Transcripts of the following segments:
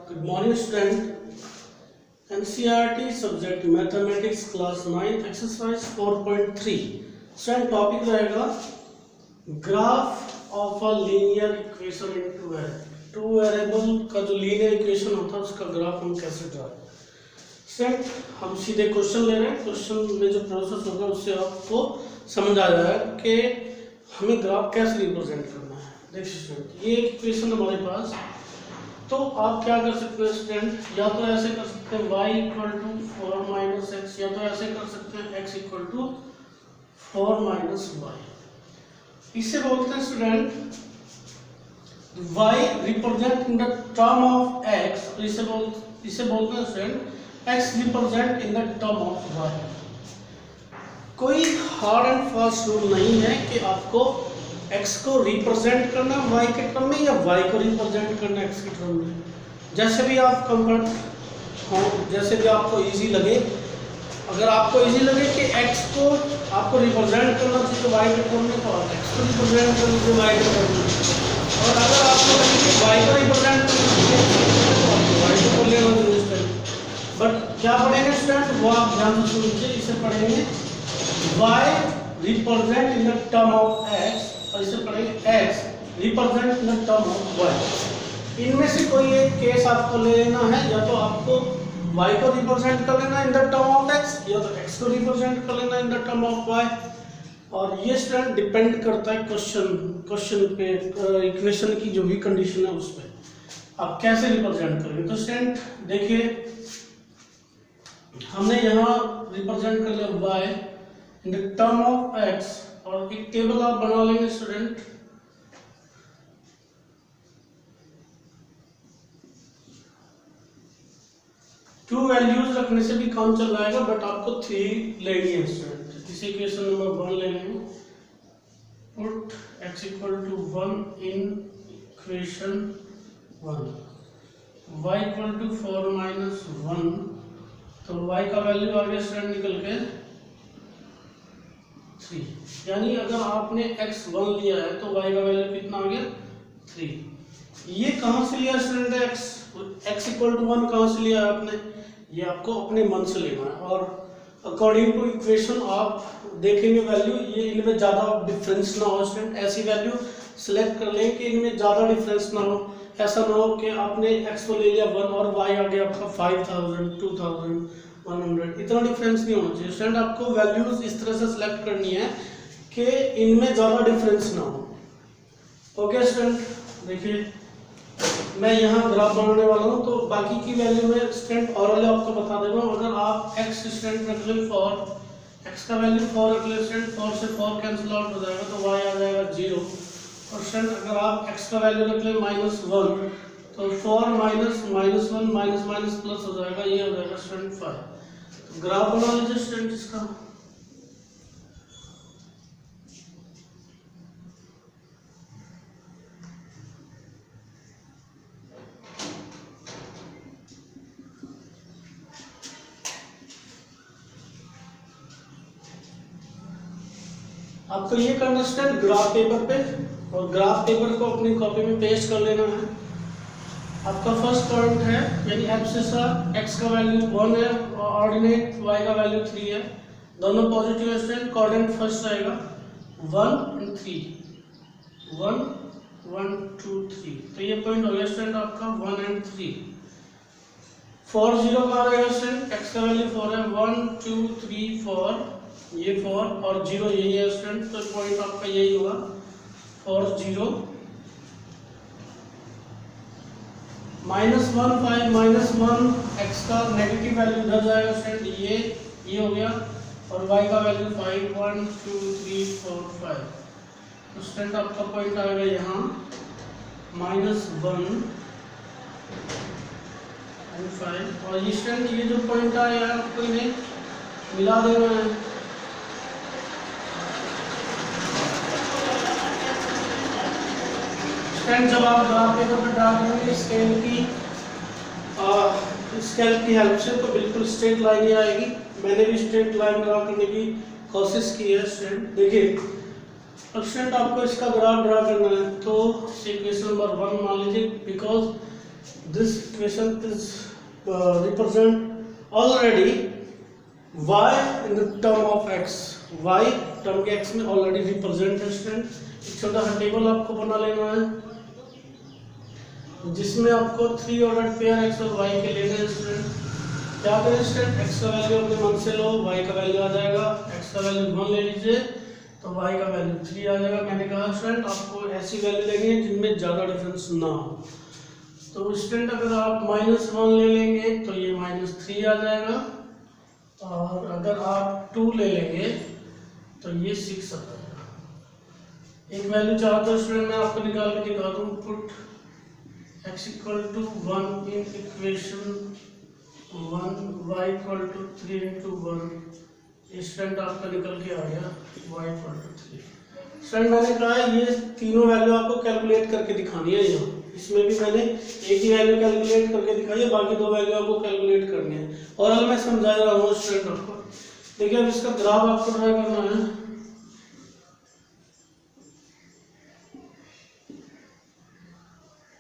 Good morning student. NCERT subject Mathematics class 9 exercise 4.3 student topic रहेगा graph of a linear equation in two variable का जो linear equation होता है उसका graph हम कैसे ड्रा करें। स्टूडेंट हम सीधे क्वेश्चन ले रहे हैं। क्वेश्चन में जो प्रोसेस होगा उससे आपको समझ आ जाएगा कि हमें ग्राफ कैसे रिप्रेजेंट करना है। देखिए स्टूडेंट, ये एक इक्वेशन हमारे पास, तो आप क्या कर सकते हैं स्टूडेंट, या तो ऐसे कर सकते हैं y equal to 4 minus x, या तो ऐसे कर सकते हैं x equal to 4 minus y. इसे बोलते हैं student y represent in the term of x, इसे बोलते हैं student x represent in the term of y। कोई हार्ड एंड फास्ट रूल नहीं है कि आपको x को रिप्रेजेंट करना y के टर्म में या y को रिप्रेजेंट करना x के टर्म में। जैसे भी आप कंफर्ट हो, जैसे भी आपको इजी लगे। अगर आपको इजी लगे कि x को आपको रिप्रेजेंट करना चाहिए तो y के टर्म में, तो आप x को रिप्रेजेंट कर लीजिए y के टर्म में। और अगर आपको लगे कि y को रिप्रेजेंट करना चाहिए तो आपको y को कर लेना चाहिए। बट क्या पढ़ेंगे स्टूडेंट, वो आप ध्यान से सुनिए। इसे पढ़ेंगे y represent in the term of x, और इसे पढ़ेंगे x represent in the term of y। इनमें से कोई एक केस आपको ले लेना है, या तो आपको y को रिप्रेजेंट कर लेना इन द टर्म ऑफ x, या तो x को रिप्रेजेंट कर लेना इन द टर्म ऑफ y। और ये स्टूडेंट डिपेंड करता है क्वेश्चन पे, इक्वेशन की जो भी कंडीशन है उस पर आप कैसे रिप्रेजेंट करेंगे। तो स्टूडेंट देखिए, हमने यहाँ रिप्रेजेंट कर लिया y in the term of x, और एक टेबल आप बना लेंगे स्टूडेंट। टू वैल्यूज रखने से भी काम चल जाएगा, बट आपको 3 लेनी है स्टूडेंट। इस इक्वेशन नंबर 1 ले लेंगे। Put x equal to 1 in equation 1, y equal to 4 minus 1, तो y का वैल्यू आ गया स्टूडेंट निकल के 3। यानी अगर आपने x1 लिया है तो y का वैल्यू कितना आ गया 3। ये कहाँ से लिया स्टूडेंट, x इक्वल टू 1 कहाँ से लिया आपने, ये आपको अपने मन से लेना है। और अकॉर्डिंग टू इक्वेशन आप देखेंगे वैल्यू, ये इनमें ज़्यादा डिफरेंस ना हो स्टूडेंट। ऐसी वैल्यू सिलेक्ट कर लें कि इनमें ज़्यादा डिफरेंस ना हो। ऐसा ना हो कि आपने x को ले लिया 1 और y आ गया आपका 5000, 2100, इतना डिफरेंस नहीं होना चाहिए स्टूडेंट। आपको वैल्यूज इस तरह से सिलेक्ट करनी है कि इनमें ज़्यादा डिफरेंस ना हो। ओके स्टूडेंट, देखिए मैं यहाँ ग्राफ बनाने वाला हूँ, तो बाकी की वैल्यू में स्टूडेंट ऑरली आपको बता देगा। अगर आप x स्टूडेंट रख लें 4, x का वैल्यू 4 रख लें स्टूडेंट, 4 से 4 कैंसिल आउट हो जाएगा तो y आ जाएगा 0। और स्टूडेंट अगर आप x का वैल्यू रख लें -1, तो 4 माइनस 1 माइनस माइनस प्लस हो जाएगा, ये हो जाएगा स्टूडेंट 5। तो ग्राफ बना लीजिए स्टूडेंट इसका। आपको ये करना स्टूडेंट ग्राफ पेपर पे, और ग्राफ पेपर को अपनी कॉपी में पेस्ट कर लेना है। आपका फर्स्ट पॉइंट है यानी एब्सिसा x का वैल्यू 1 है और ऑर्डिनेट y का वैल्यू 3 है, दोनों पॉजिटिव है स्टूडेंट। कोऑर्डिनेट फर्स्ट रहेगा 1 और 3, 1 1 2 3, तो ये पॉइंट हो गया स्टूडेंट आपका 1 और 3। 4 0 कहाँ रहेगा स्टूडेंट, x का वैल्यू 4 है, 1 2 3 4, ये 4 और 0 यही है स्टूडेंट, तो पॉइंट आपका यही होगा 4 0। -1 5 -1, x का नेगेटिव वैल्यू इधर जाएगा स्टूडेंट, ये हो गया, और y का वैल्यू 5 1 2 3 4 5, तो स्टूडेंट आपका पॉइंट आएगा यहाँ -1 और 5। और ये स्टूडेंट ये जो पॉइंट आया है आपको इन्हें मिला देना है। जब आप ग्राफ पेपर पर ड्रा करेंगे स्केल की हेल्प से, तो बिल्कुल स्ट्रेट लाइन ही आएगी। मैंने भी स्ट्रेट लाइन ड्रा करने की कोशिश की है स्टूडेंट। देखिए अब स्टूडेंट आपको इसका ग्राफ ड्रा करना है, तो इक्वेशन नंबर 1 मान लीजिए, because this equation is represent already y in the term of x, y term के x में ऑलरेडी रिप्रेजेंट है स्टूडेंट। एक छोटा सा टेबल आपको बना लेना है जिसमें आपको 3 ऑर्डर पेयर x और y के लेने हैं स्टूडेंट। क्या करें स्टूडेंट, x का वैल्यू अपने मन से लो, y का वैल्यू आ जाएगा, x का वैल्यू 1 ले लीजिए तो y का वैल्यू 3 आ जाएगा। मैंने कहा स्टूडेंट आपको ऐसी वैल्यू लेनी है जिनमें ज़्यादा डिफरेंस ना हो। तो स्टूडेंट अगर आप -1 ले लेंगे तो ये -3 आ जाएगा, और अगर आप 2 ले लेंगे तो ये 6 आ जाएगा। एक वैल्यू चाहता हूँ स्टूडेंट मैं आपको निकाल के दिखा दूँ। Put x equal to 1 in equation 1, y equal to 3 into 1। Student आपका निकल के आ गया y इक्वल टू 3। स्टूडेंट मैंने कहा है ये तीनों वैल्यू आपको कैलकुलेट करके दिखानी है। यहाँ इसमें भी मैंने एक ही वैल्यू कैलकुलेट करके दिखाई है, बाकी 2 वैल्यू आपको कैलकुलेट करनी है। और अब मैं समझा रहा हूँ स्टूडेंट आपको। देखिए अब इसका ग्राफ आपको ड्रा करना है।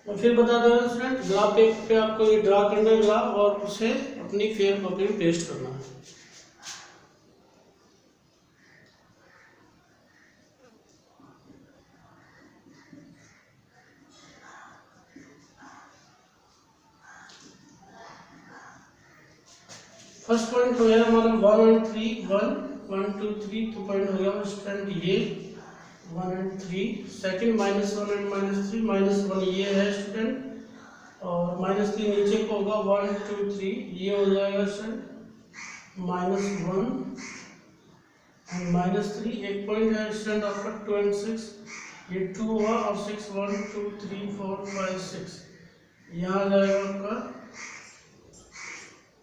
और फिर बता दे रहा हूँ स्टूडेंट, ग्राफ पे आपको ये ड्रा करना है ग्राफ, और उसे अपनी फेयर कॉपी में पेस्ट करना है। फर्स्ट पॉइंट हो गया हमारा 1 और 3, 1 2 3 तो पॉइंट हो गया स्टूडेंट ये 1 और 3। सेकंड -1 और -3, -1 ये है स्टूडेंट, और -3 नीचे को होगा 1 2 3 ये हो जाएगा स्टूडेंट -1 एंड -3। एक पॉइंट है स्टूडेंट आपका 2 और 6, ये 2 हुआ, और 6 1 2 3 4 5 6 यहाँ आ जाएगा आपका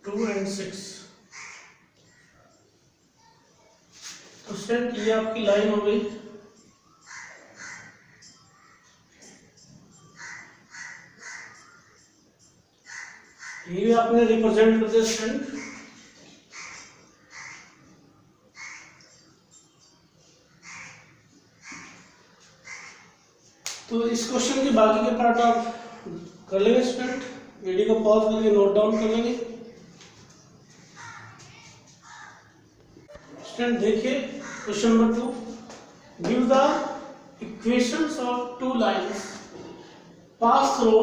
2 और 6। तो स्टूडेंट ये आपकी लाइन हो गई। ये भी आपने रिप्रेजेंट कर दिया स्टूडेंट। तो इस क्वेश्चन के बाकी के पार्ट आप कर लेंगे स्टूडेंट, वीडियो को पॉज करके नोट डाउन कर लेंगे। स्टूडेंट देखिए question number 2, give the equations of 2 lines pass through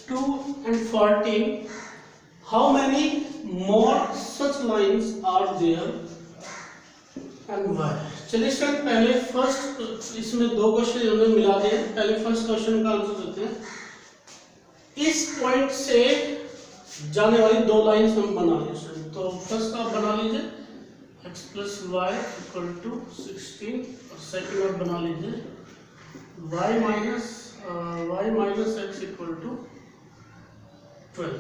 2 and 14, how many more such lines are there and why? चलिए स्टूडेंट पहले फर्स्ट, इसमें 2 क्वेश्चन हमने मिला दिए। पहले फर्स्ट क्वेश्चन का आंसर देते हैं। इस पॉइंट से जाने वाली 2 लाइंस हम बना लीजिए। तो फर्स्ट आप बना लीजिए x plus y equal to 16, और सेकेंड आप बना लीजिए y minus x equal to 12।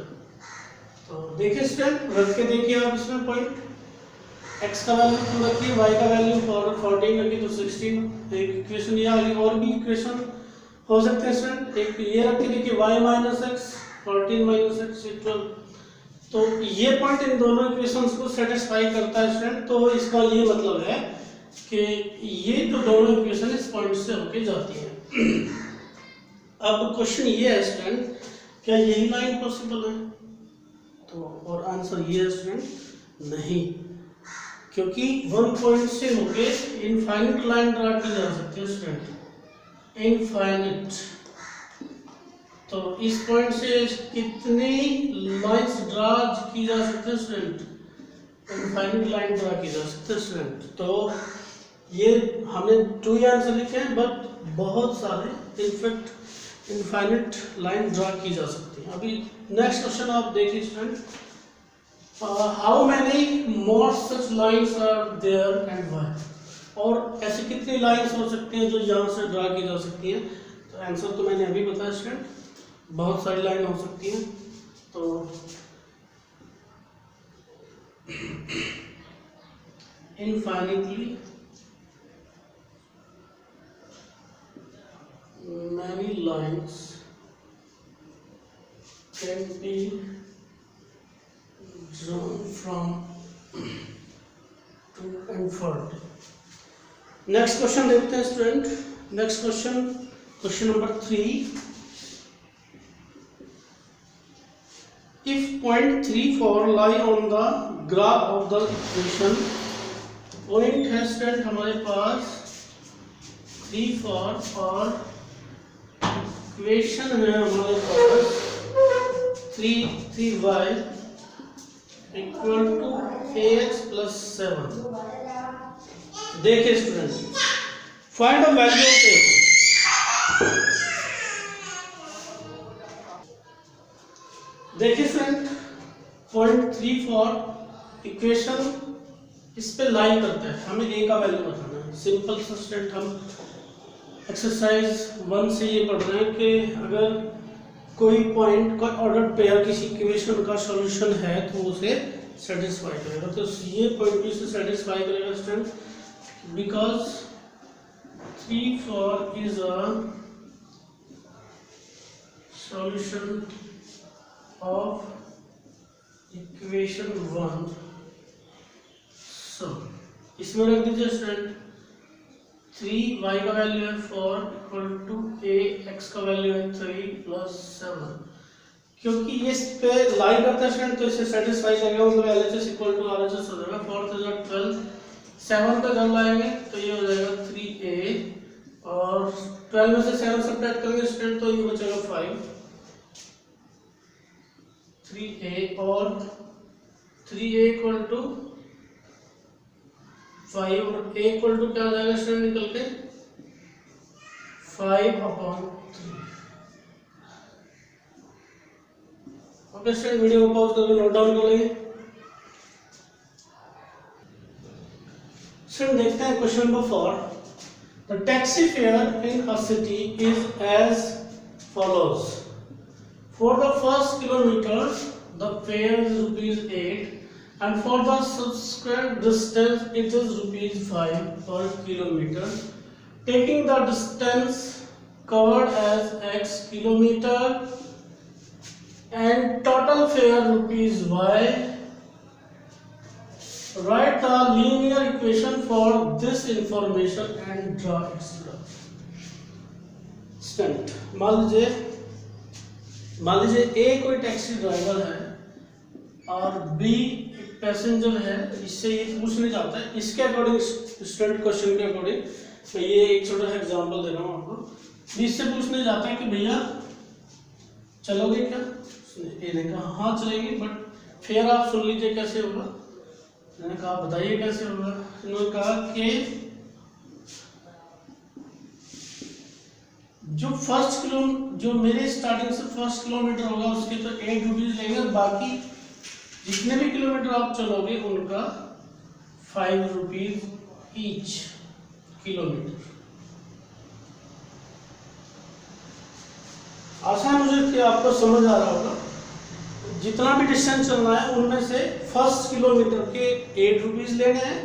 तो देखिए स्टूडेंट रख के देखिए आप इसमें पॉइंट, x का वैल्यू तो रखिए, y का वैल्यू 14 रखिए तो 16। एक इक्वेशन ये आ गई, और भी इक्वेशन हो सकते हैं स्टूडेंट। एक ये रख के देखिए y minus x 14 minus x 12। तो ये पॉइंट इन दोनों इक्वेशंस को सेटिस्फाई करता है स्टूडेंट। तो इसका ये मतलब है कि ये तो दोनों इक्वेशन इस पॉइंट से होके जाती है। अब क्वेश्चन ये है स्टूडेंट, क्या यही लाइन पॉसिबल है? तो और आंसर ये है स्टूडेंट नहीं, क्योंकि 1 पॉइंट से होके इनफाइनिट लाइन ड्रा की जा सकती है स्टूडेंट, इनफाइनिट। तो इस पॉइंट से कितनी लाइंस ड्रा की जा सकती है स्टूडेंट? इनफाइनिट लाइन ड्रा की जा सकती है स्टूडेंट। तो ये हमने 2 आंसर लिखे हैं, बट बहुत सारे इनफैक्ट इनफाइनिट लाइन ड्रा की जा सकती है। अभी नेक्स्ट क्वेश्चन आप देखिए student, how many more such lines are there and why? और ऐसी कितनी लाइंस हो सकती हैं जो यहाँ से ड्रा की जा सकती हैं? तो आंसर तो मैंने अभी बताया स्टूडेंट, बहुत सारी लाइन हो सकती हैं। तो इनफाइनिटली many lines can be drawn from 2 and 14. Next question देखते हैं student. Next question, question number 3, if point 34 lie on the graph of the equation, point है स्टूडेंट हमारे पास 34 और इक्वेशन है हमारे पास 3y equal to ax plus 7। देखिए student, find the value of a। देखिए फ्रेंड, 0.34 इक्वेशन इस पे लाई करता है, हमें a का वैल्यू बताना है। सिंपल सा स्टूडेंट, हम एक्सरसाइज 1 से ये पढ़ रहे हैं कि अगर कोई पॉइंट कोई ऑर्डर पेयर किसी इक्वेशन का सॉल्यूशन है तो उसे सेटिस्फाई करेगा। तो ये पॉइंट भी इसे सेटिस्फाई करेगा student, because 34 is a solution of equation 1। सो इसमें रख दीजिए स्टूडेंट 3y का वैल्यू है 4 इक्वल टू a, x का वैल्यू है 3 प्लस 7। क्योंकि ये इस पे लाई करता है स्टूडेंट तो इसे सेटिस्फाई करेगा, मतलब LHS इक्वल टू RHS हो जाएगा। 4 × 12, 7 का घर लाएंगे तो ये हो जाएगा 3a और 12 में से 7 सब्ट्रैक्ट करेंगे स्टूडेंट तो ये बचेगा 5। 3a और 3a इक्वल टू 5 और a इक्वल टू क्या हो जाएगा स्टूडेंट निकल के 5/3। ओके स्टूडेंट, वीडियो को पॉज करके नोट डाउन कर लेंगे। स्टूडेंट देखते हैं question number 4। The taxi fare in a city is as follows. For the first kilometer, the fare is ₹8, and for the subsequent distance, it is ₹5 per kilometer. Taking the distance covered as x kilometer and total fare ₹y. Write the linear equation for this information and draw its graph. Student, मान लीजिए ए कोई taxi driver है और B एक passenger है, इससे ये पूछने जाता है इसके अकॉर्डिंग स्टूडेंट क्वेश्चन के अकॉर्डिंग तो ये एक छोटा सा एग्जांपल दे रहा हूँ आपको। बी से पूछने जाता है कि भैया चलोगे क्या? ए ने कहा हाँ चलेंगे, बट फेयर आप सुन लीजिए कैसे होगा। मैंने कहा बताइए कैसे होगा। इन्होंने कहा कि जो मेरे स्टार्टिंग से फर्स्ट किलोमीटर होगा उसके तो ₹8 लेंगे, बाकी जितने भी किलोमीटर आप चलोगे उनका ₹5 ईच किलोमीटर। आसान मुझे कि आपको समझ आ रहा होगा। जितना भी डिस्टेंस चलना है उनमें से फर्स्ट किलोमीटर के ₹8 लेने हैं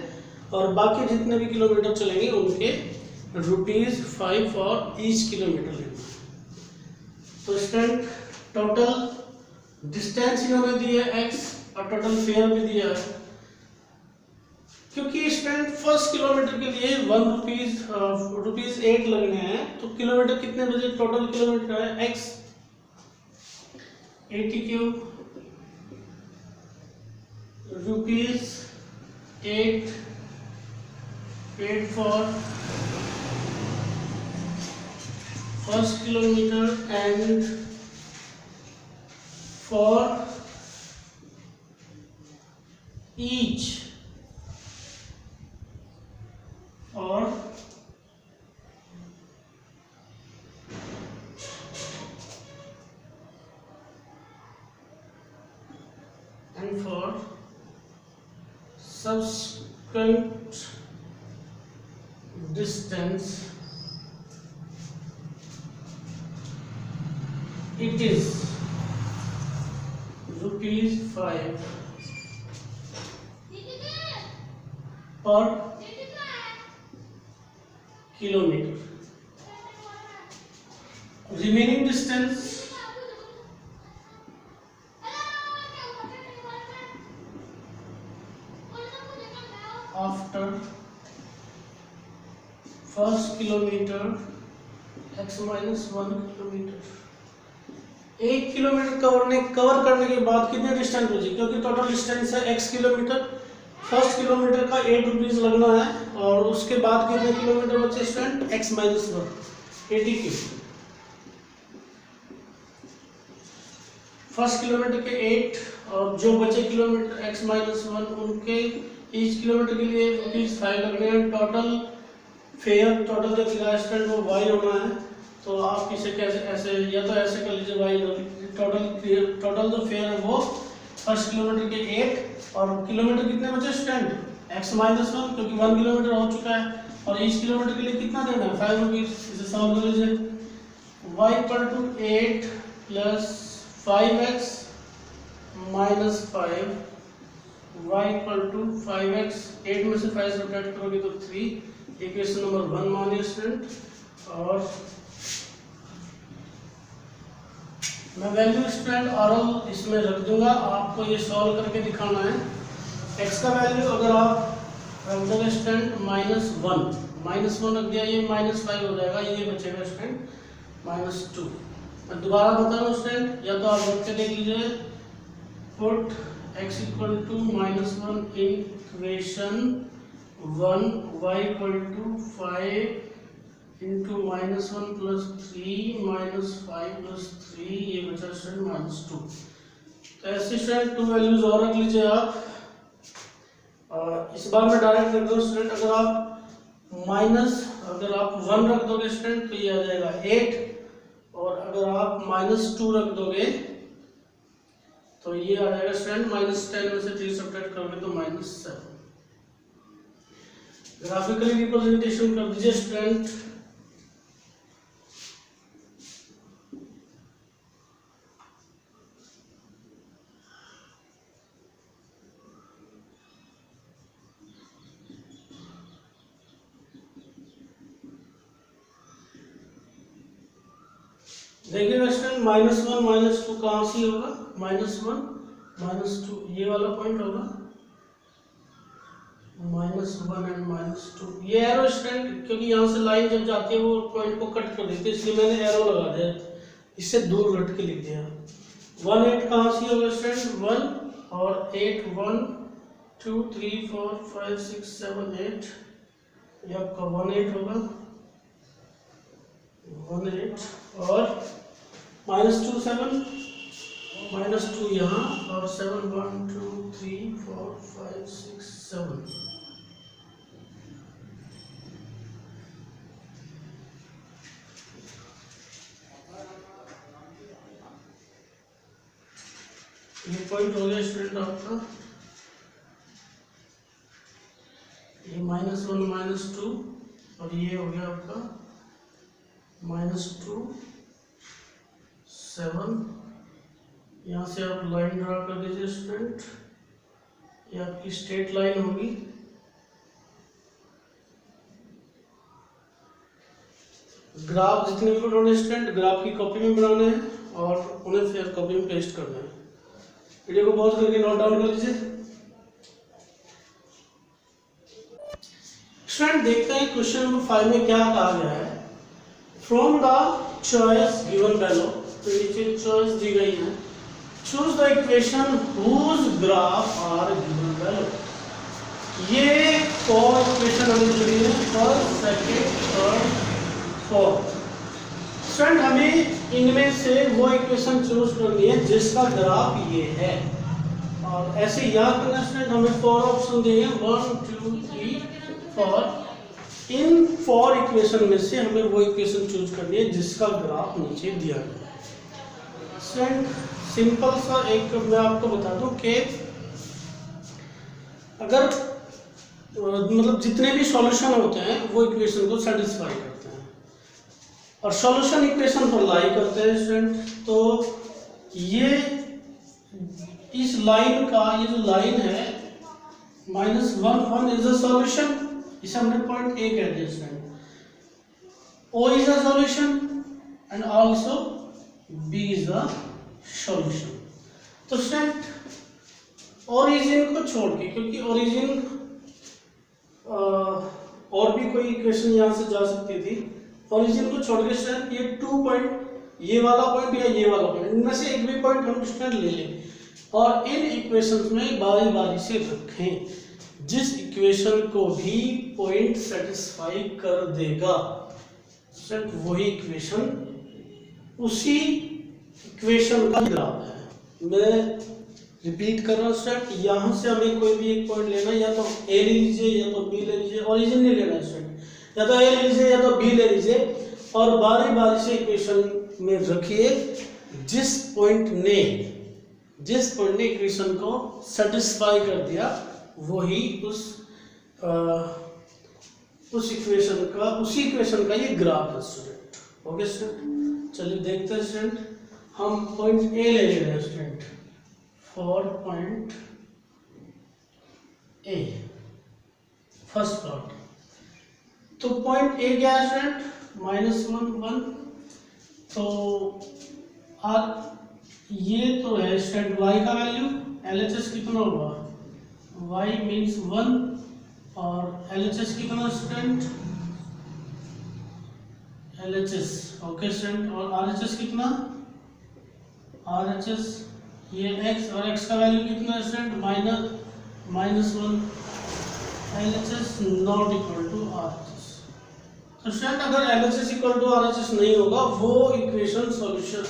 और बाकी जितने भी किलोमीटर चलेंगे उनके ₹5 फॉर ईच किलोमीटर लेना। तो स्टूडेंट टोटल डिस्टेंस इन्होंने दिया है x और टोटल फेयर भी दिया है। क्योंकि स्टूडेंट फर्स्ट किलोमीटर के लिए ₹8 लगने हैं तो किलोमीटर कितने बजे टोटल किलोमीटर है x 80³ ₹8 paid for first kilometer and for each or and for subsequent distance it is ₹5 per kilometer. Remaining distance after first kilometer x minus 1 kilometer 1 kilometre cover करने के बाद कितने डिस्टेंस बची, क्योंकि total distance है x kilometre, first kilometre का 8 rupees लगना है और उसके बाद कितने किलोमीटर बचे स्टूडेंट, x माइनस 1 80 की। फर्स्ट किलोमीटर के 8 और जो बचे किलोमीटर x माइनस 1 उनके ईच किलोमीटर के लिए ₹5 लगने हैं। टोटल फेयर, टोटल जो किराया स्टूडेंट वो y होना है। तो आप इसे कैसे, ऐसे या तो ऐसे कर लीजिए y टोटल जो फेयर है वो फर्स्ट किलोमीटर के 8 और किलोमीटर कितने बचे स्टूडेंट, x माइनस 1 क्योंकि 1 किलोमीटर हो चुका है और ईच किलोमीटर के लिए कितना देना है, 5 रुपीज। इसे सॉल्व कर लीजिए, y equal to 8 plus 5x minus 5, y equal to 5x, 8 में से 5 सब्ट्रैक्ट करोगे तो 3, इक्वेशन नंबर 1 मानिए स्टूडेंट। और मैं वैल्यू स्टूडेंट RL इसमें रख दूंगा, आपको ये सॉल्व करके दिखाना है। x का वैल्यू अगर आप रख दोगे स्टूडेंट -1 रख दिया, ये -5 हो जाएगा, ये बचेगा स्टूडेंट -2। मैं दोबारा बता रहा हूँ स्टूडेंट, या तो आप रख के देख लीजिए, put x equal to -1 in equation 1, y equal to 5 into -1 plus 3 -5 plus 3, ये बचा स्टूडेंट -2। तो ऐसे स्टूडेंट 2 वैल्यूज और रख लीजिए आप। इस बार मैं डायरेक्ट रख दूँ स्टूडेंट, अगर आप 1 रख दोगे स्टूडेंट तो ये आ जाएगा 8 और अगर आप -2 रख दोगे तो ये आ जाएगा स्टूडेंट -10 में से 3 सब्ट्रैक्ट करोगे तो -7। ग्राफिकली रिप्रेजेंटेशन कर दीजिए स्टूडेंट। देखिएगा स्टूडेंट -1 -2 कहाँ से होगा, -1 -2 ये वाला पॉइंट होगा, -1 एंड -2 ये एरो स्टूडेंट, क्योंकि यहाँ से लाइन जब जाती है वो पॉइंट को कट कर देती है, इसलिए मैंने एरो लगा दिया, इससे दूर रट के लिख दिया। 1 8 कहाँ से होगा स्टूडेंट, 1 और 8 1 2 3 4 5 6 7 8, ये आपका 1 8 होगा, 1 8 और -2 7, -2 यहाँ और 7 1 2 3 4 5 6 7। ये पॉइंट हो गया स्टूडेंट आपका, ये -1 -2 और ये हो गया आपका -2 7। यहाँ से आप लाइन ड्रा कर दीजिए स्टूडेंट, ये आपकी स्ट्रेट लाइन होगी। ग्राफ जितने भी बनाने स्टूडेंट ग्राफ की कॉपी में बनाने हैं और उन्हें फिर कॉपी में पेस्ट करना है। वीडियो को पॉज करके नोट डाउन कर लीजिए स्टूडेंट। देखते हैं क्वेश्चन नंबर 5 में क्या कहा गया है। From the choice given below, तो नीचे चॉइस दी गई है, choose the equation whose graph are given below. ये 4 इक्वेशन हमें दी है, first second third fourth. Student हमें इनमें से वो इक्वेशन चूज करनी है जिसका ग्राफ ये है, और ऐसे याद करना स्टूडेंट, हमें 4 ऑप्शन दिए हैं 1 2 3 4। इन 4 इक्वेशन में से हमें वो इक्वेशन चूज करनी है जिसका ग्राफ नीचे दिया गया है। स्टूडेंट सिंपल सा एक मैं आपको बता दूं कि अगर मतलब जितने भी सॉल्यूशन होते हैं वो इक्वेशन को सेटिस्फाई करते हैं और सॉल्यूशन इक्वेशन पर लाई करते हैं स्टूडेंट। तो ये इस लाइन का ये जो लाइन है -1 1 इज अ सॉल्यूशन, इसे हमने पॉइंट A कह दिया student. O is a solution and also B is a solution. तो स्टूडेंट ओरिजिन को छोड़ के, क्योंकि ओरिजिन और भी कोई इक्वेशन यहाँ से जा सकती थी, ओरिजिन को छोड़ के स्टूडेंट ये 2 पॉइंट ये वाला पॉइंट या ये वाला पॉइंट, इनमें से एक भी पॉइंट हम स्टूडेंट ले लें और इन इक्वेशंस में बारी बारी से रखें। जिस इक्वेशन को भी पॉइंट सेटिस्फाई कर देगा सिर्फ वही इक्वेशन, उसी इक्वेशन का ग्राफ है। मैं रिपीट कर रहा हूँ स्टूडेंट, यहाँ से हमें कोई भी एक पॉइंट लेना, या तो ए ले लीजिए या तो बी ले लीजिए, ओरिजिन नहीं लेना स्टूडेंट, या तो ए ले लीजिए या तो बी ले लीजिए, और बारी बारी से इक्वेशन में रखिए जिस पॉइंट ने इक्वेशन को सेटिस्फाई कर दिया वही उसी इक्वेशन का ये ग्राफ है स्टूडेंट। ओके स्टूडेंट, चलिए देखते हैं स्टूडेंट, हम पॉइंट ए ले रहे हैं student. For point A first plot, तो पॉइंट ए क्या है स्टूडेंट? -1 1, तो ये तो है स्टूडेंट y का वैल्यू, LHS कितना होगा? y मीन्स 1, और LHS कितना स्टूडेंट? LHS ओके स्टूडेंट, और RHS कितना? RHS ये x, और x का वैल्यू कितना है student? -1, LHS not equal to RHS। तो स्टूडेंट अगर LHS इक्वल टू RHS नहीं होगा, वो इक्वेशन सॉल्यूशन,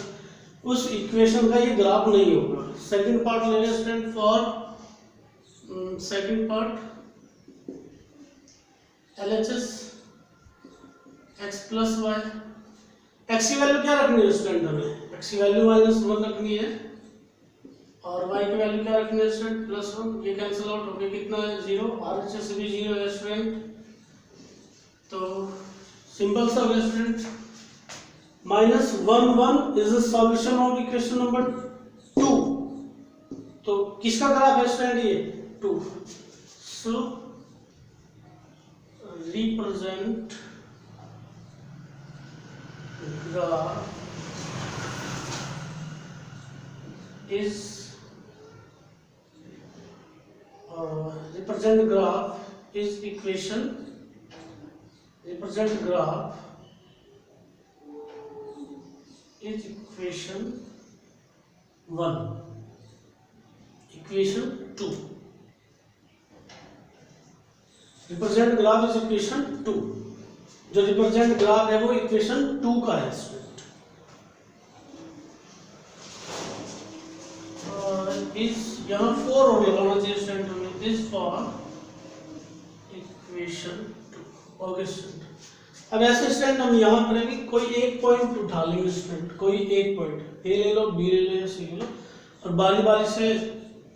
उस इक्वेशन का ये ग्राफ नहीं होगा। सेकंड पार्ट ले लें student, for second part LHS x plus y, x की वैल्यू क्या रखनी है स्टूडेंट? हमें x की वैल्यू -1 रखनी है, और y की वैल्यू क्या रखनी है स्टूडेंट? +1। ये कैंसिल आउट हो गया, कितना है? 0। RHS भी 0 है स्टूडेंट, तो सिंपल सा हो गया student. -1 1 is the solution of equation number 2। तो किसका ग्राफ है स्टूडेंट? ये 2। So represent graph is represent graph is equation, represent graph is equation 1, equation 2, represent graph is equation 2। जो represent graph है वो equation 2 का है स्टूडेंट। इस यहाँ 4 और लगाना चाहिए स्टूडेंट हमें, is for equation 2। Okay student, अब ऐसे स्टूडेंट हम यहाँ करेंगे, कोई एक पॉइंट उठा लेंगे स्टूडेंट, कोई एक पॉइंट, ए ले लो, बी ले लो या सी ले लो, और बारी बारी से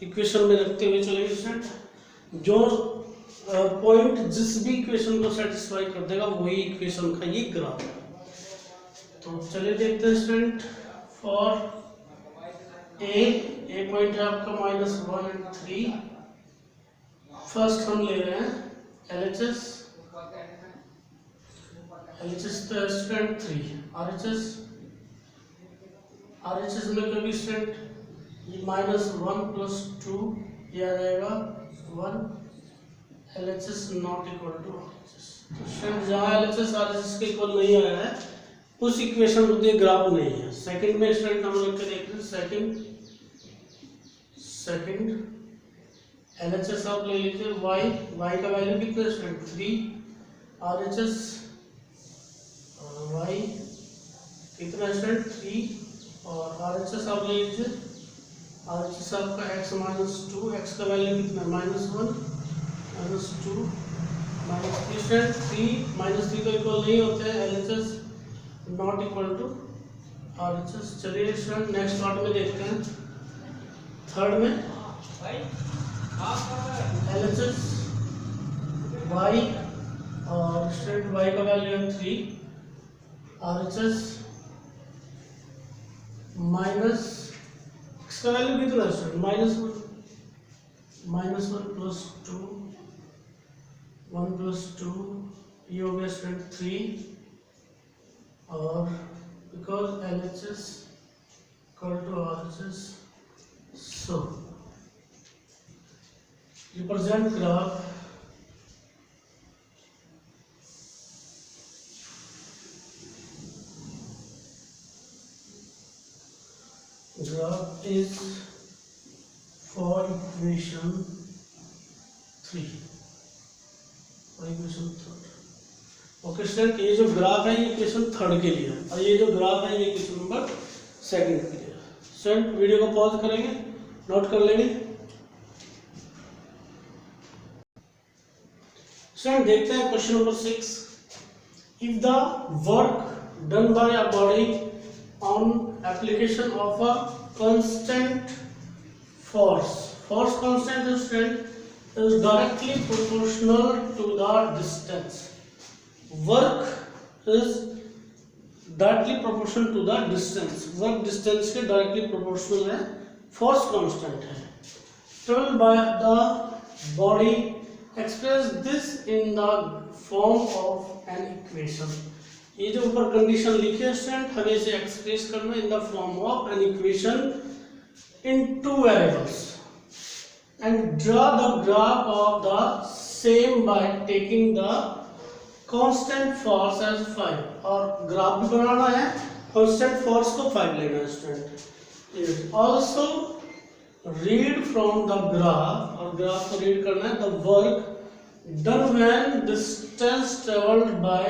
इक्वेशन में रखते हुए चलेंगे स्टूडेंट। जो पॉइंट जिस भी इक्वेशन को सेटिस्फाई कर देगा वही इक्वेशन का ये ग्राफ है। तो चलिए देखते हैं स्टूडेंट, फॉर ए पॉइंट है आपका -1 and 3। फर्स्ट हम ले रहे हैं LHS तो स्टूडेंट 3, RHS में कभी स्टूडेंट ये -1 + 2 ये आ जाएगा 1, LHS not equal to RHS। तो स्टूडेंट जहाँ LHS RHS के इक्वल नहीं आया है उस इक्वेशन को ये ग्राफ नहीं है। सेकंड में स्टूडेंट हम लोग के देखते हैं, सेकंड LHS आप ले लीजिए, y का वैल्यू कितना है स्टूडेंट? 3, RHS y कितना है स्टूडेंट? 3, और RHS आप ले लीजिए, RHS आपका x -2, x का वैल्यू कितना है? -1 -2 -3 स्टूडेंट, 3 तो इक्वल नहीं होते हैं, LHS not equal to RHS। चलिए स्टूडेंट नेक्स्ट पार्ट में देखते हैं, थर्ड में LHS y, और स्टूडेंट y का वैल्यू है 3, RHS माइनस x का वैल्यू कितना है स्टूडेंट? -1 + 2, 1 + 2 ये हो गया स्टूडेंट 3, और because LHS equal to RHS, so represent graph is for equation 3 और इक्वेशन 3। ओके स्टूडेंट, ये जो ग्राफ है ये इक्वेशन 3 के लिए है और ये जो ग्राफ है ये इक्वेशन नंबर 2 के लिए है। स्टूडेंट वीडियो को पॉज करेंगे, नोट कर लेंगे। स्टूडेंट देखते हैं question number 6। If the work done by a body on application of a constant force constant student is directly proportional to the distance. Work is directly proportional to the distance, work distance के directly proportional है, force constant है। Travelled by the body express this in the form of an equation. ये जो ऊपर condition लिखी है student, हमें इसे एक्सप्रेस करना in the form of an equation in 2 variables and draw the graph of the same by taking the constant force as 5। और graph भी बनाना है, कांस्टेंट फोर्स को 5 लेना है student. Also read from the graph, और graph को read करना है, the work done when distance travelled by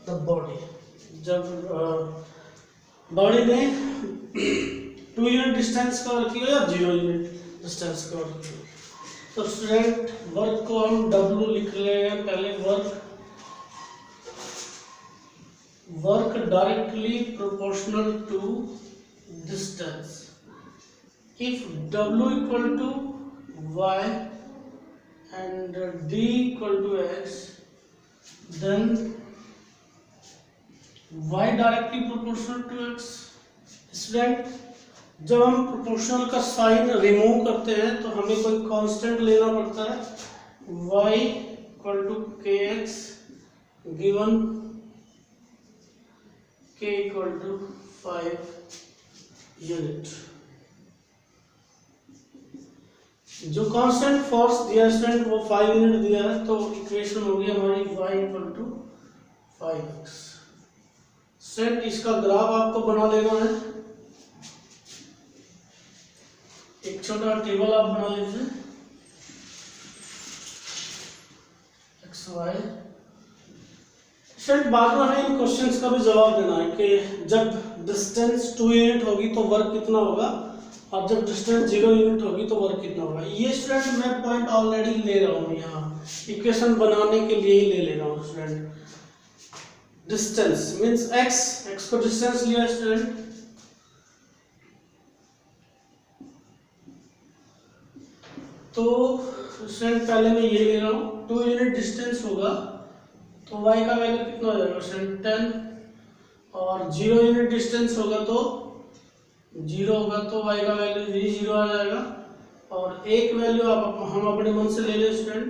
the body. जब बॉडी ने 2 यूनिट डिस्टेंस कवर किया या 0 यूनिट डिस्टेंस कवर किया। तो स्टूडेंट वर्क को हम W लिख लेंगे पहले। Work directly proportional to distance. If W equal to y and D equal to x, then y directly proportional to x। Student जब हम प्रोपोर्शनल का साइन रिमूव करते हैं तो हमें कोई कांस्टेंट लेना पड़ता है। y equal to kx given k equal to 5 unit. जो कांस्टेंट फोर्स दिया स्टूडेंट वो 5 यूनिट दिया है, तो इक्वेशन होगी हमारी y equal to 5x। Student इसका ग्राफ आपको बना लेना है। एक छोटा टेबल आप बना लीजिए xy। स्टूडेंट बाद में हमें इन क्वेश्चंस का भी जवाब देना है कि जब डिस्टेंस 2 यूनिट होगी तो वर्क कितना होगा और जब डिस्टेंस 0 यूनिट होगी तो वर्क कितना होगा। ये स्टूडेंट मैं पॉइंट ऑलरेडी ले रहा हूँ, यहाँ इक्वेशन बनाने के लिए ही ले रहा हूँ स्टूडेंट। डिस्टेंस मींस x को डिस्टेंस लिया स्टूडेंट, तो स्टूडेंट पहले मैं ये ले रहा हूँ। 2 यूनिट डिस्टेंस होगा तो y का वैल्यू कितना हो जाएगा स्टूडेंट 10, और 0 यूनिट डिस्टेंस होगा तो 0 होगा तो y का वैल्यू भी 0 आ जाएगा। और एक वैल्यू हम अपने मन से ले लें स्टूडेंट,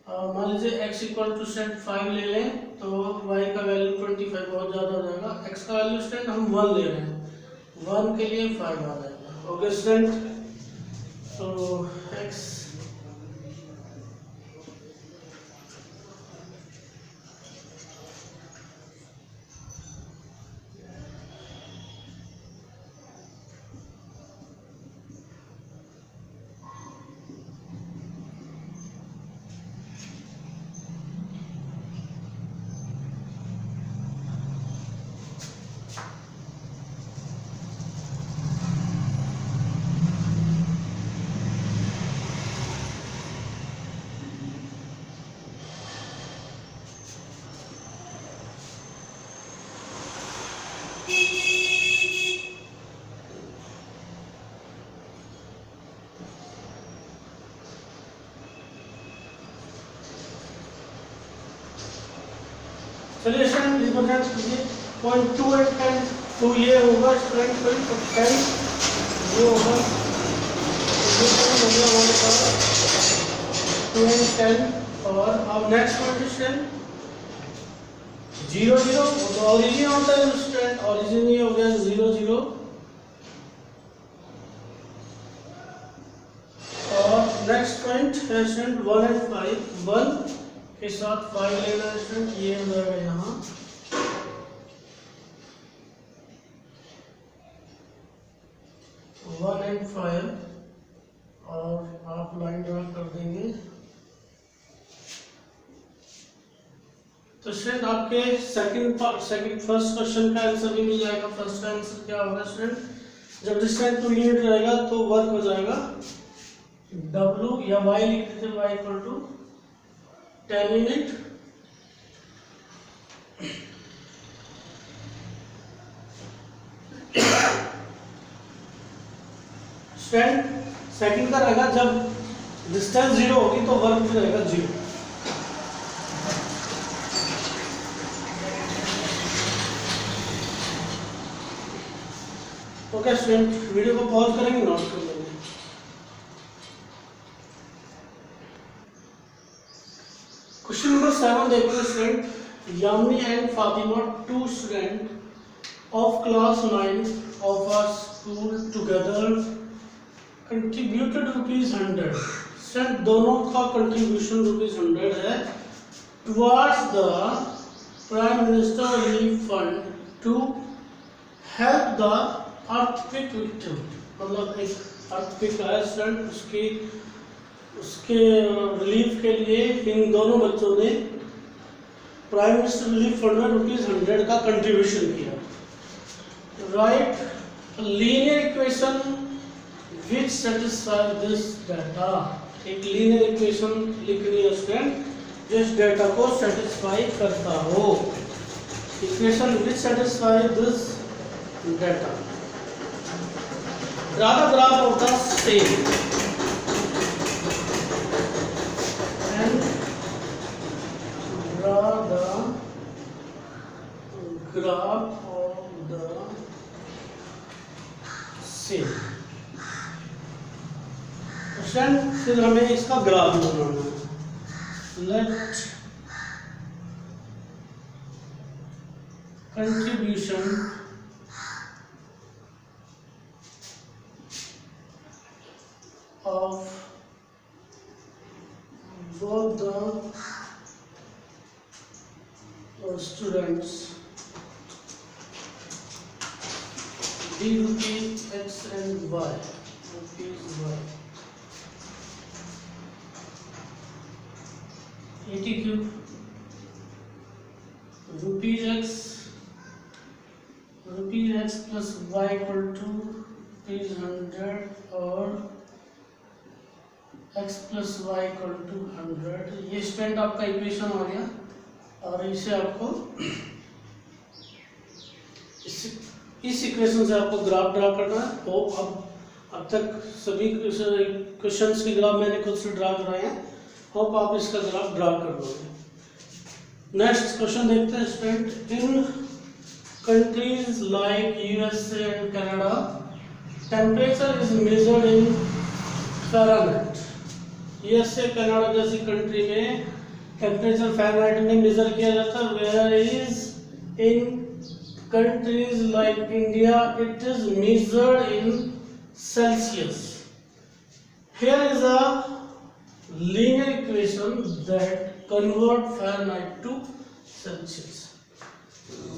मान लीजिए x इक्वल टू स्टूडेंट 5 ले लें तो y का वैल्यू 25 बहुत ज़्यादा हो जाएगा। x का वैल्यू स्टूडेंट हम 1 ले रहे हैं, 1 के लिए 5 आ जाएगा। ओके स्टूडेंट, तो x चलिए स्टूडेंट रिप्रेजेंट कीजिए। पॉइंट 2 एंड 10, तो ये होगा स्टूडेंट पॉइंट 10 ये होगा, ये हो गया हमारे पास 2 एंड 10। और अब नेक्स्ट पॉइंट स्टूडेंट 0 0, वो तो ऑरिजिन होता है स्टूडेंट, ऑरिजिन ये हो गया 0 0। और नेक्स्ट पॉइंट है स्टूडेंट 1 एंड 5, 1 के साथ 5 लेना है स्टूडेंट, ये हो जाएगा यहाँ 1 आप लाइन ड्रा कर देंगे। तो स्टूडेंट आपके फर्स्ट क्वेश्चन का आंसर भी मिल जाएगा। फर्स्ट का आंसर क्या होगा स्टूडेंट, जब डिस्टेंस टू यूनिट रहेगा तो वर्क हो जाएगा W या y लिख देते हैं, y equal to 10 unit student second का रहेगा जब डिस्टेंस 0 होगी तो वर्क भी रहेगा 0। ओके स्टूडेंट, वीडियो को पॉज करेंगे, नोट कर लेंगे। क्वेश्चन नंबर 7 देखो student, Yamini and Fatima, 2 student of class 9 of our school together contributed ₹100। Student दोनों का कंट्रीब्यूशन ₹100 है towards the Prime Minister Relief Fund to help the earthquake victim। मतलब एक earthquake आया स्टूडेंट, उसके रिलीफ के लिए इन दोनों बच्चों ने प्राइम मिनिस्टर रिलीफ फंड में ₹100 का कंट्रीब्यूशन किया। Right linear equation which satisfy this data. एक लीनियर इक्वेशन लिखनी है स्टूडेंट जो इस डाटा को सेटिस्फाई करता हो। Equation which satisfy this data. Draw the graph of the same and draw the graph of the same। फिर हमें इसका ग्राफ बनाना है। Let contribution of both the students D rupees X and Y, rupees Y, 80 cube, rupees X plus Y equal to rupees 100 और x plus y equal to 100। ये student आपका equation आ गया और इसे आपको इस इक्वेशन से आपको ग्राफ ड्रा करना है। तो अब तक सभी क्वेश्चंस के ग्राफ मैंने खुद से ड्रा कराए हैं। होप आप इसका ग्राफ ड्रा कर लोगे। नेक्स्ट क्वेश्चन देखते हैं student, in countries like USA and Canada temperature is measured in Fahrenheit. USA Canada जैसी कंट्री में टेम्परेचर फ़ारेनहाइट में मेजर किया जाता है। Where is in countries like India it is measured in Celsius. Here is a linear equation that convert Fahrenheit to Celsius.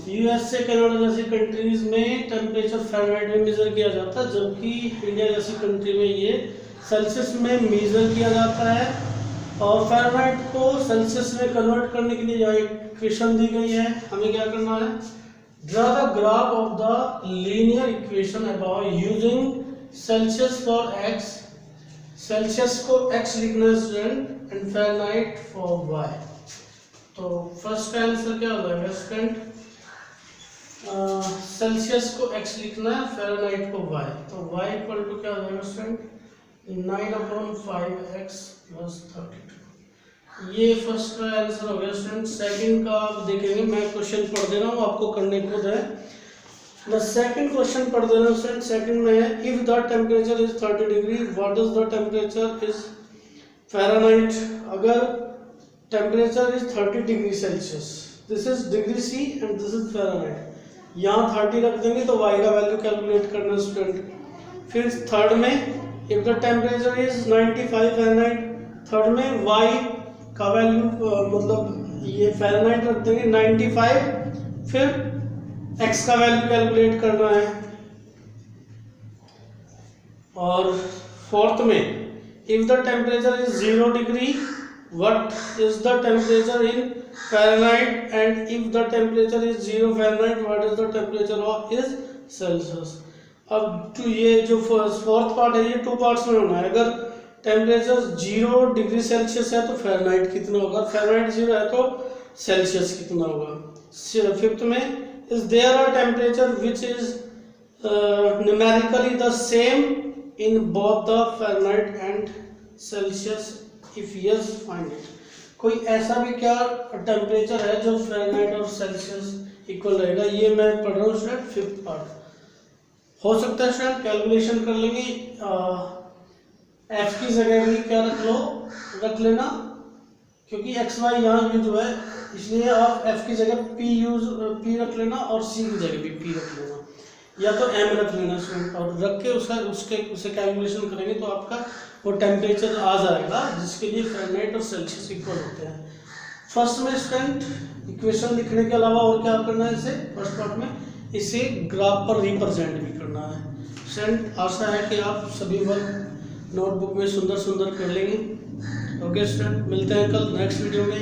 USA Canada जैसी countries में temperature Fahrenheit में measure किया जाता है, जबकि इंडिया जैसी कंट्री में ये सेल्सियस में मेजर किया जाता है। और फ़ारेनहाइट को सेल्सियस में कन्वर्ट करने के लिए यहाँ इक्वेशन दी गई है। हमें क्या करना है, draw the graph of the linear equation about using Celsius for x। Celsius को x लिखना है student and Fahrenheit for y। तो फर्स्ट का आंसर क्या हो जाएगा स्टूडेंट, सेल्सियस को x लिखना है, फ़ारेनहाइट को y। तो y इक्वल टू क्या हो जाएगा स्टूडेंट, 9/5x + 32। ये फर्स्ट का आंसर हो गया स्टूडेंट। सेकंड का आप देखेंगे, मैं क्वेश्चन पढ़ दे रहा हूँ, आपको करने खुद है। मैं सेकंड क्वेश्चन पढ़ दे रहा हूँ स्टूडेंट। सेकंड में है, if the temperature is 30 degree what is the temperature is Fahrenheit. अगर temperature is 30 degree Celsius, this is degree C and this is Fahrenheit. यहाँ 30 रख देंगे तो y का वैल्यू कैलकुलेट करना स्टूडेंट। फिर थर्ड में if the temperature is 95 Fahrenheit, third में y का वैल्यू मतलब ये फ़ारेनहाइट रख देंगे 95, फिर x का वैल्यू कैलकुलेट करना है। और फोर्थ में if the temperature is 0 degree what is the temperature in Fahrenheit, and if the temperature is 0 Fahrenheit what is the temperature of is Celsius। अब तो ये जो फोर्थ पार्ट है ये 2 पार्ट्स में होना है। अगर टेम्परेचर 0 डिग्री सेल्सियस है तो फ़ारेनहाइट कितना होगा, फ़ारेनहाइट 0 है तो सेल्सियस कितना होगा। फिफ्थ में is there a temperature which is numerically the same in both the Fahrenheit and Celsius, if yes find it. कोई ऐसा भी क्या टेम्परेचर है जो फ़ारेनहाइट और सेल्सियस इक्वल रहेगा, ये मैं पढ़ रहा हूँ स्टूडेंट फिफ्थ पार्ट। हो सकता है स्टूडेंट कैलकुलेशन कर लेंगे, एफ की जगह भी क्या रख लेना, क्योंकि एक्स वाई यहाँ ये जो है इसलिए आप एफ की जगह पी रख लेना और सी की जगह भी पी रख लेना, या तो एम रख लेना स्टूडेंट, और रख के उसे कैलकुलेशन करेंगे तो आपका वो टेम्परेचर आ जाएगा जिसके लिए फ़ारेनहाइट और सेल्सियस इक्वल होते हैं। फर्स्ट में स्टूडेंट इक्वेशन लिखने के अलावा और क्या करना है, इसे फर्स्ट पार्ट में इसे ग्राफ पर रिप्रेजेंट भी करना है। स्टूडेंट आशा है कि आप सभी वर्क नोटबुक में सुंदर सुंदर कर लेंगे। ओके स्टूडेंट, मिलते हैं कल नेक्स्ट वीडियो में।